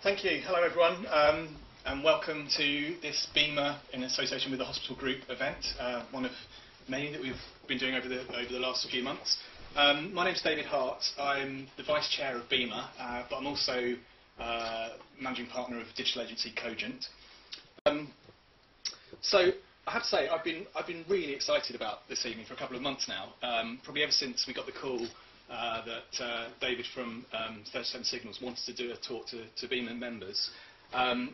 Thank you. Hello, everyone, and welcome to this Beamer in association with the Hospital Group event, one of many that we've been doing over the last few months. My name's David Hart. I'm the Vice Chair of Beamer, but I'm also Managing Partner of digital agency Cogent. So I have to say, I've been really excited about this evening for a couple of months now, probably ever since we got the call that David from 37 Signals wanted to do a talk to Beamer members. Why?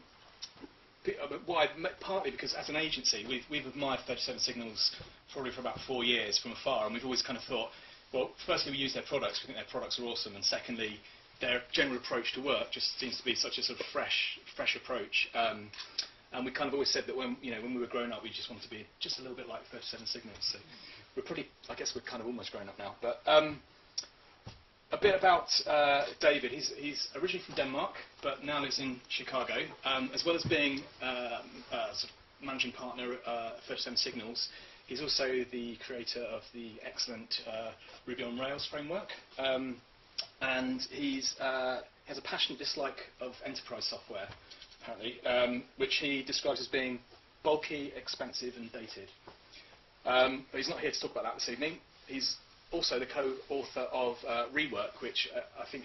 Partly because as an agency, we've admired 37 Signals probably for about 4 years from afar, and we've always kind of thought, well, firstly, we use their products, we think their products are awesome, and secondly, their general approach to work just seems to be such a sort of fresh approach. And we kind of always said that when we were growing up, we just wanted to be just a little bit like 37 Signals. So I guess we're kind of almost grown up now. But a bit about David. He's originally from Denmark, but now lives in Chicago. As well as being sort of managing partner at 37 Signals, he's also the creator of the excellent Ruby on Rails framework. And he has a passionate dislike of enterprise software, apparently, which he describes as being bulky, expensive, and dated. But he's not here to talk about that this evening. He's also the co-author of Rework, which I think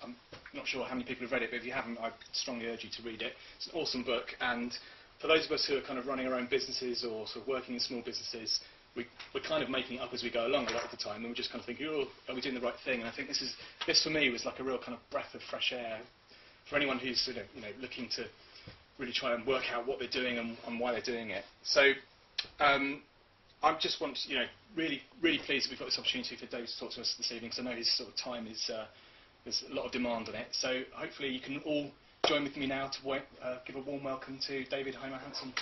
I'm not sure how many people have read it, but if you haven't, I strongly urge you to read it. It's an awesome book, and for those of us who are kind of running our own businesses or sort of working in small businesses, we're kind of making it up as we go along a lot of the time, and we're just kind of thinking, oh, are we doing the right thing? And I think this for me was like a real kind of breath of fresh air for anyone who's sort of, looking to really try and work out what they're doing and why they're doing it. So I just want to, really pleased that we've got this opportunity for David to talk to us this evening, because I know his sort of time is there's a lot of demand on it. So hopefully you can all join with me now to give a warm welcome to David Heimer Hansen.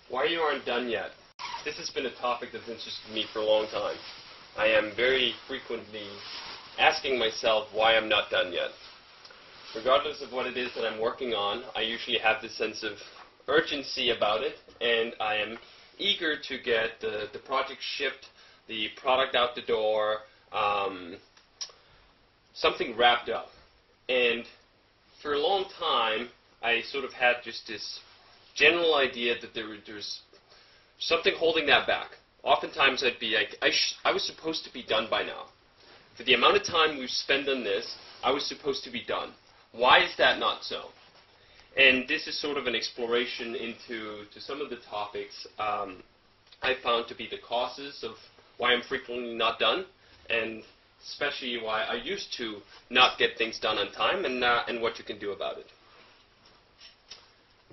Why you aren't done yet? This has been a topic that's interested me for a long time. I am very frequently asking myself why I'm not done yet. Regardless of what it is that I'm working on, I usually have this sense of urgency about it, and I am eager to get the project shipped, the product out the door, something wrapped up. And for a long time, I sort of had just this general idea that there's something holding that back. Oftentimes I'd be like, I was supposed to be done by now. For the amount of time we've spent on this, I was supposed to be done. Why is that not so? And this is sort of an exploration into some of the topics I found to be the causes of why I'm frequently not done, and especially why I used to not get things done on time, and what you can do about it.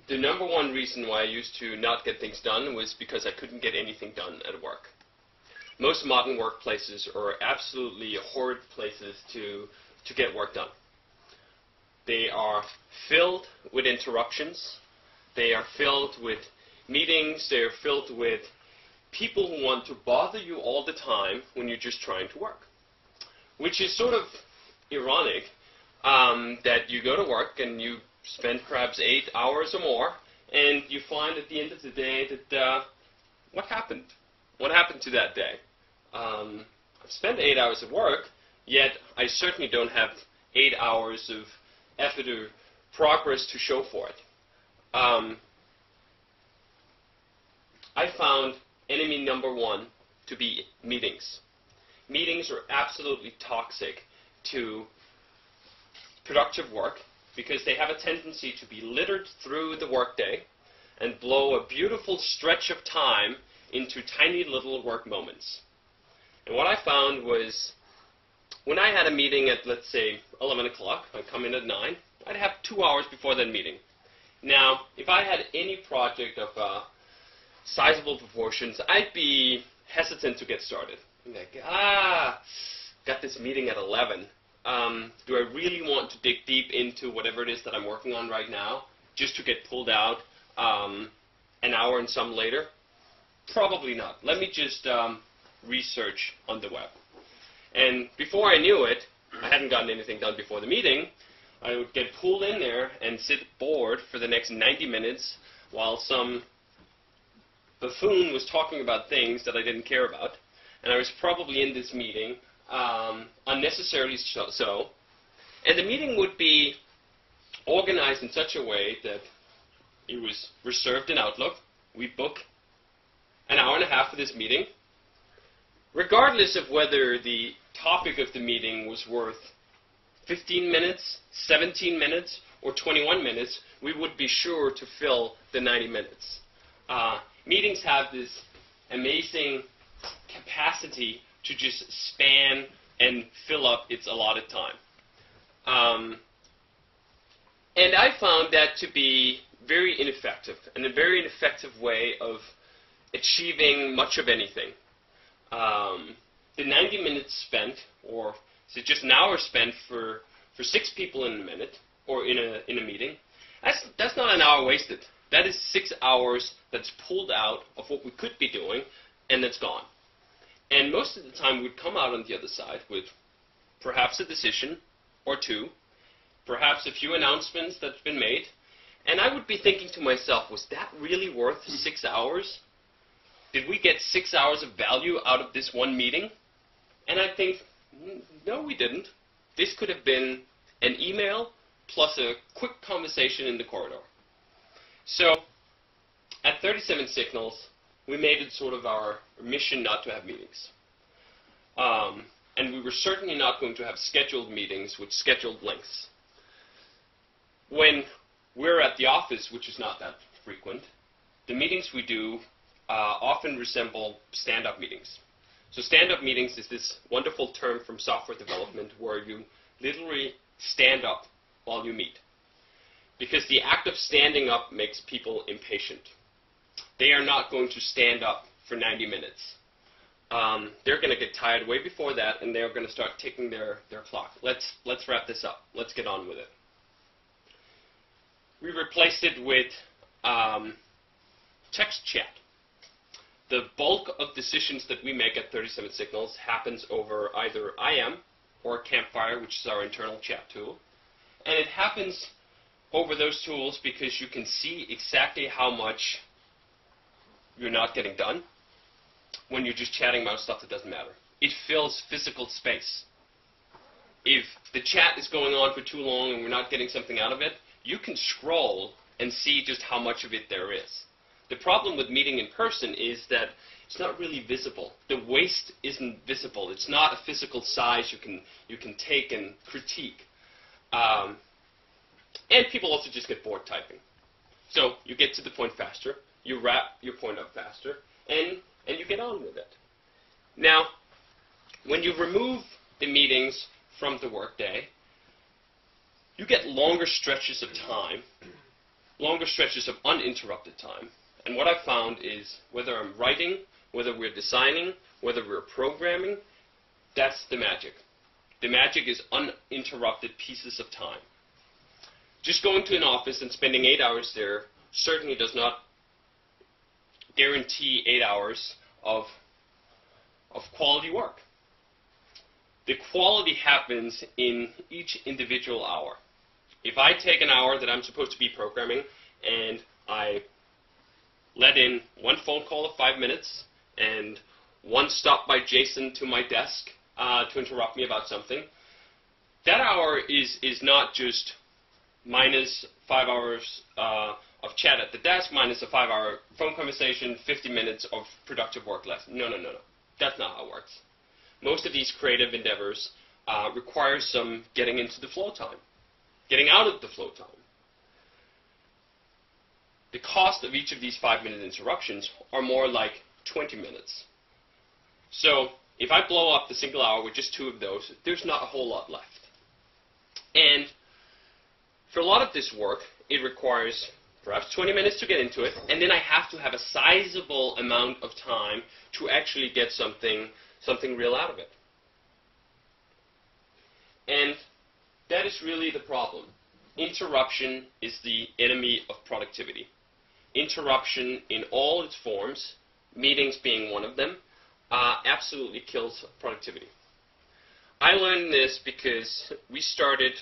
The number one reason why I used to not get things done was because I couldn't get anything done at work. Most modern workplaces are absolutely horrid places to get work done. They are filled with interruptions. They are filled with meetings. They are filled with people who want to bother you all the time when you're just trying to work. Which is sort of ironic that you go to work and you spend perhaps 8 hours or more, and you find at the end of the day that what happened? What happened to that day? I've spent 8 hours of work, yet I certainly don't have 8 hours of effort or progress to show for it. I found enemy number one to be meetings. Meetings are absolutely toxic to productive work, because they have a tendency to be littered through the workday and blow a beautiful stretch of time into tiny little work moments. And what I found was, when I had a meeting at, let's say, 11 o'clock, I'd come in at 9, I'd have 2 hours before that meeting. Now, if I had any project of sizable proportions, I'd be hesitant to get started. I'm like, got this meeting at 11. Do I really want to dig deep into whatever it is that I'm working on right now just to get pulled out an hour and some later? Probably not. Let me just research on the web. And before I knew it, I hadn't gotten anything done before the meeting. I would get pulled in there and sit bored for the next 90 minutes while some buffoon was talking about things that I didn't care about, and I was probably in this meeting unnecessarily so, and the meeting would be organized in such a way that it was reserved in Outlook. We book an hour and a half for this meeting. Regardless of whether the topic of the meeting was worth 15 minutes, 17 minutes, or 21 minutes, we would be sure to fill the 90 minutes. Meetings have this amazing capacity to just span and fill up its allotted time. And I found that to be very ineffective, and a very ineffective way of achieving much of anything. The 90 minutes spent, or is it just an hour spent for 6 people in a minute, or in a meeting, that's not an hour wasted. That is 6 hours that's pulled out of what we could be doing, and that's gone. And most of the time we'd come out on the other side with perhaps a decision or two, perhaps a few announcements that's been made, and I would be thinking to myself, was that really worth 6 hours? Did we get 6 hours of value out of this one meeting? And I think, no, we didn't. This could have been an email plus a quick conversation in the corridor. So, at 37 Signals, we made it sort of our mission not to have meetings. And we were certainly not going to have scheduled meetings with scheduled lengths. When we're at the office, which is not that frequent, the meetings we do often resemble stand-up meetings. So stand-up meetings is this wonderful term from software development where you literally stand up while you meet. Because the act of standing up makes people impatient. They are not going to stand up for 90 minutes. They're going to get tired way before that, and they're going to start ticking their clock. Let's wrap this up. Let's get on with it. We replaced it with text chat. The bulk of decisions that we make at 37 Signals happens over either IM or Campfire, which is our internal chat tool. And it happens over those tools because you can see exactly how much you're not getting done when you're just chatting about stuff that doesn't matter. It fills physical space. If the chat is going on for too long and we're not getting something out of it, you can scroll and see just how much of it there is. The problem with meeting in person is that it's not really visible. The waste isn't visible. It's not a physical size you can take and critique. And people also just get bored typing. So you get to the point faster, you wrap your point up faster, and you get on with it. Now, when you remove the meetings from the workday, you get longer stretches of time, longer stretches of uninterrupted time. And what I've found is whether I'm writing, whether we're designing, whether we're programming, that's the magic. The magic is uninterrupted pieces of time. Just going to an office and spending 8 hours there certainly does not guarantee 8 hours of quality work. The quality happens in each individual hour. If I take an hour that I'm supposed to be programming and I let in one phone call of 5 minutes and one stop by Jason to my desk to interrupt me about something, that hour is not just minus 5 hours of chat at the desk, minus a 5-hour phone conversation, 50 minutes of productive work less. No. That's not how it works. Most of these creative endeavors require some getting into the flow time, getting out of the flow time. The cost of each of these 5-minute interruptions are more like 20 minutes. So if I blow up the single hour with just 2 of those, there's not a whole lot left. And for a lot of this work, it requires perhaps 20 minutes to get into it, and then I have to have a sizable amount of time to actually get something real out of it. And that is really the problem. Interruption is the enemy of productivity. Interruption in all its forms, meetings being one of them, absolutely kills productivity. I learned this because we started